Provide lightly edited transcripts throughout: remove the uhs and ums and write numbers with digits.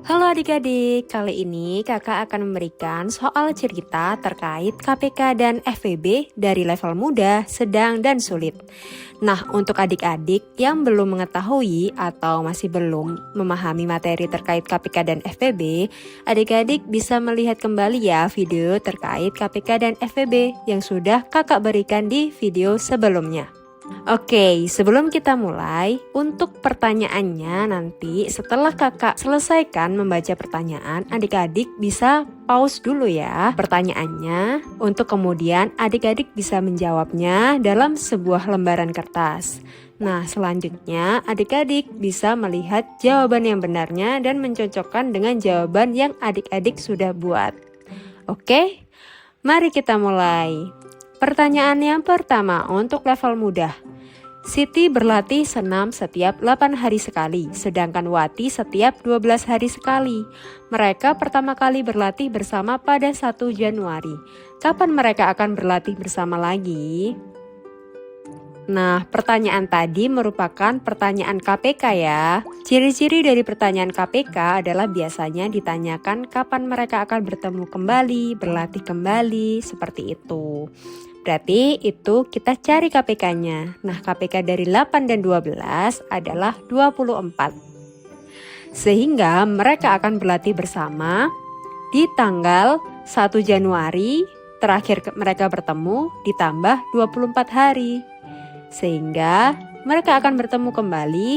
Halo adik-adik, kali ini kakak akan memberikan soal cerita terkait KPK dan FEB dari level mudah, sedang, dan sulit. Nah, untuk adik-adik yang belum mengetahui atau masih belum memahami materi terkait KPK dan FEB, adik-adik bisa melihat kembali ya video terkait KPK dan FEB yang sudah kakak berikan di video sebelumnya. Oke, sebelum kita mulai, untuk pertanyaannya nanti setelah kakak selesaikan membaca pertanyaan, adik-adik bisa pause dulu ya pertanyaannya, untuk kemudian adik-adik bisa menjawabnya dalam sebuah lembaran kertas. Nah, selanjutnya adik-adik bisa melihat jawaban yang benarnya dan mencocokkan dengan jawaban yang adik-adik sudah buat. Oke, mari kita mulai. Pertanyaan yang pertama untuk level mudah. Siti berlatih senam setiap 8 hari sekali, sedangkan Wati setiap 12 hari sekali. Mereka pertama kali berlatih bersama pada 1 Januari. Kapan mereka akan berlatih bersama lagi? Nah, pertanyaan tadi merupakan pertanyaan KPK ya. Ciri-ciri dari pertanyaan KPK adalah biasanya ditanyakan kapan mereka akan bertemu kembali, berlatih kembali, seperti itu. Berarti itu kita cari KPK-nya. Nah, KPK dari 8 dan 12 adalah 24. Sehingga mereka akan berlatih bersama di tanggal 1 Januari, terakhir mereka bertemu ditambah 24 hari. Sehingga mereka akan bertemu kembali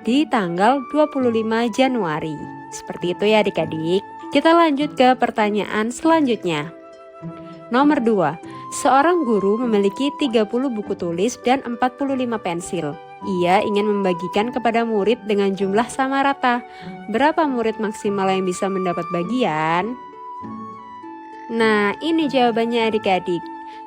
di tanggal 25 Januari. Seperti itu ya adik-adik. Kita lanjut ke pertanyaan selanjutnya. Nomor 2. Seorang guru memiliki 30 buku tulis dan 45 pensil. Ia ingin membagikan kepada murid dengan jumlah sama rata. Berapa murid maksimal yang bisa mendapat bagian? Nah, ini jawabannya adik-adik.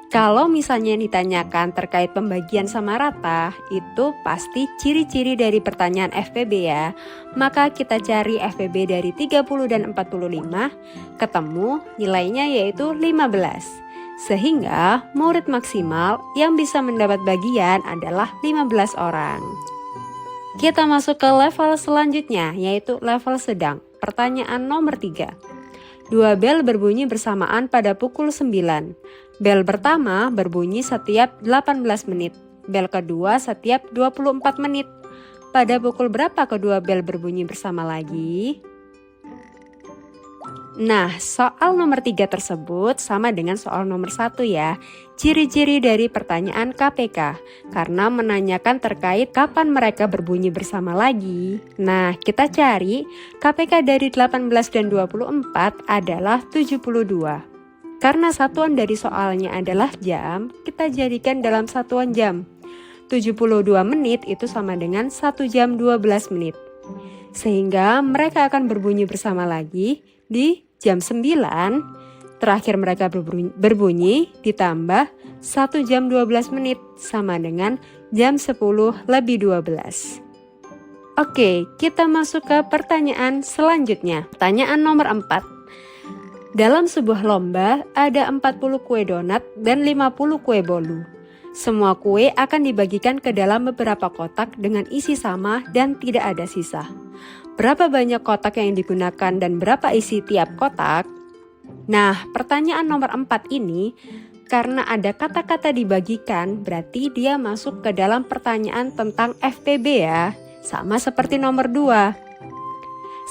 Kalau misalnya ditanyakan terkait pembagian sama rata, itu pasti ciri-ciri dari pertanyaan FEB ya. Maka kita cari FEB dari 30 dan 45, ketemu nilainya yaitu 15. Sehingga murid maksimal yang bisa mendapat bagian adalah 15 orang. Kita masuk ke level selanjutnya, yaitu level sedang. Pertanyaan nomor 3. 2 bel berbunyi bersamaan pada pukul 9. Bel pertama berbunyi setiap 18 menit. Bel kedua setiap 24 menit. Pada pukul berapa kedua bel berbunyi bersama lagi? Nah, soal nomor 3 tersebut sama dengan soal nomor 1 ya. Ciri-ciri dari pertanyaan KPK, karena menanyakan terkait kapan mereka berbunyi bersama lagi. Nah, kita cari KPK dari 18 dan 24 adalah 72. Karena satuan dari soalnya adalah jam, kita jadikan dalam satuan jam. 72 menit itu sama dengan 1 jam 12 menit. Sehingga mereka akan berbunyi bersama lagi di jam 9, terakhir mereka berbunyi ditambah 1 jam 12 menit sama dengan jam 10 lebih 12. Oke, kita masuk ke pertanyaan selanjutnya. Pertanyaan nomor 4. Dalam sebuah lomba ada 40 kue donat dan 50 kue bolu. Semua kue akan dibagikan ke dalam beberapa kotak dengan isi sama dan tidak ada sisa. Berapa banyak kotak yang digunakan dan berapa isi tiap kotak? Nah, pertanyaan nomor 4 ini karena ada kata-kata dibagikan, berarti dia masuk ke dalam pertanyaan tentang FPB ya, sama seperti nomor 2.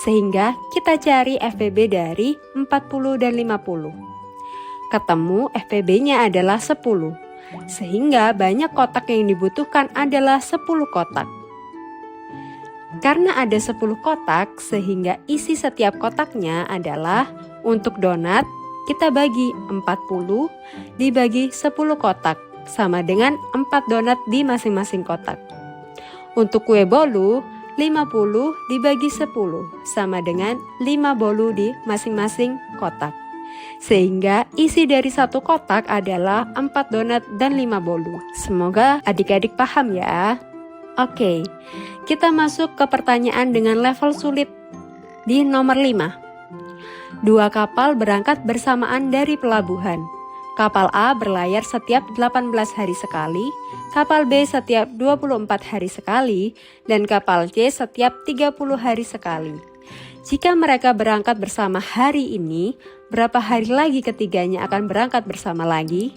Sehingga kita cari FPB dari 40 dan 50. Ketemu FPB-nya adalah 10. Sehingga banyak kotak yang dibutuhkan adalah 10 kotak. Karena ada 10 kotak, sehingga isi setiap kotaknya adalah untuk donat, kita bagi 40 dibagi 10 kotak, sama dengan 4 donat di masing-masing kotak. Untuk kue bolu, 50 dibagi 10 sama dengan 5 bolu di masing-masing kotak. Sehingga isi dari satu kotak adalah 4 donat dan 5 bolu. Semoga adik-adik paham ya. Oke, kita masuk ke pertanyaan dengan level sulit di nomor 5. 2 kapal berangkat bersamaan dari pelabuhan. Kapal A berlayar setiap 18 hari sekali, kapal B setiap 24 hari sekali, dan kapal C setiap 30 hari sekali. Jika mereka berangkat bersama hari ini, berapa hari lagi ketiganya akan berangkat bersama lagi?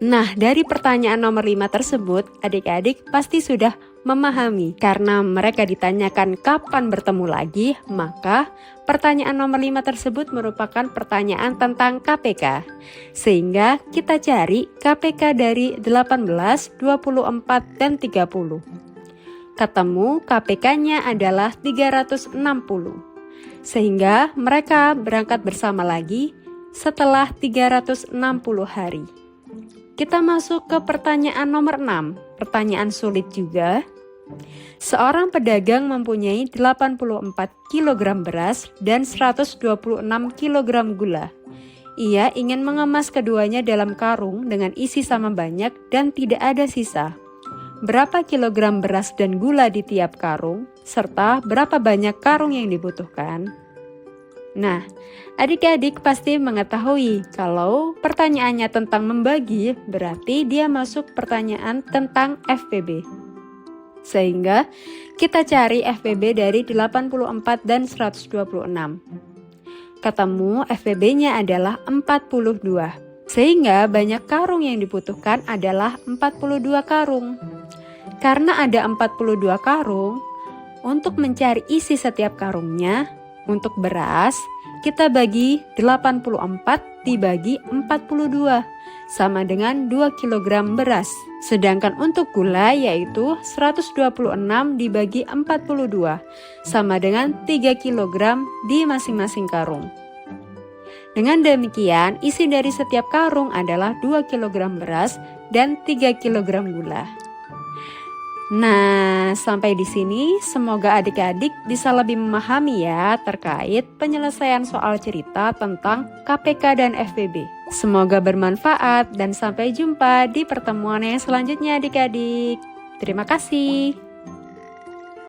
Nah, dari pertanyaan nomor 5 tersebut, adik-adik pasti sudah memahami. Karena mereka ditanyakan kapan bertemu lagi, maka pertanyaan nomor 5 tersebut merupakan pertanyaan tentang KPK. Sehingga kita cari KPK dari 18, 24, dan 30. Ketemu KPK-nya adalah 360. Sehingga mereka berangkat bersama lagi setelah 360 hari. Kita masuk ke pertanyaan nomor 6, pertanyaan sulit juga. Seorang pedagang mempunyai 84 kg beras dan 126 kg gula. Ia ingin mengemas keduanya dalam karung dengan isi sama banyak dan tidak ada sisa. Berapa kilogram beras dan gula di tiap karung, serta berapa banyak karung yang dibutuhkan? Nah, adik-adik pasti mengetahui kalau pertanyaannya tentang membagi, berarti dia masuk pertanyaan tentang FPB. Sehingga kita cari FPB dari 84 dan 126. Ketemu FPB-nya adalah 42. Sehingga banyak karung yang dibutuhkan adalah 42 karung. Karena ada 42 karung, untuk mencari isi setiap karungnya, untuk beras, kita bagi 84 dibagi 42, sama dengan 2 kg beras. Sedangkan untuk gula yaitu 126 dibagi 42, sama dengan 3 kg di masing-masing karung. Dengan demikian, isi dari setiap karung adalah 2 kg beras dan 3 kg gula. Nah, sampai di sini semoga adik-adik bisa lebih memahami ya terkait penyelesaian soal cerita tentang KPK dan FPB. Semoga bermanfaat dan sampai jumpa di pertemuan yang selanjutnya adik-adik. Terima kasih.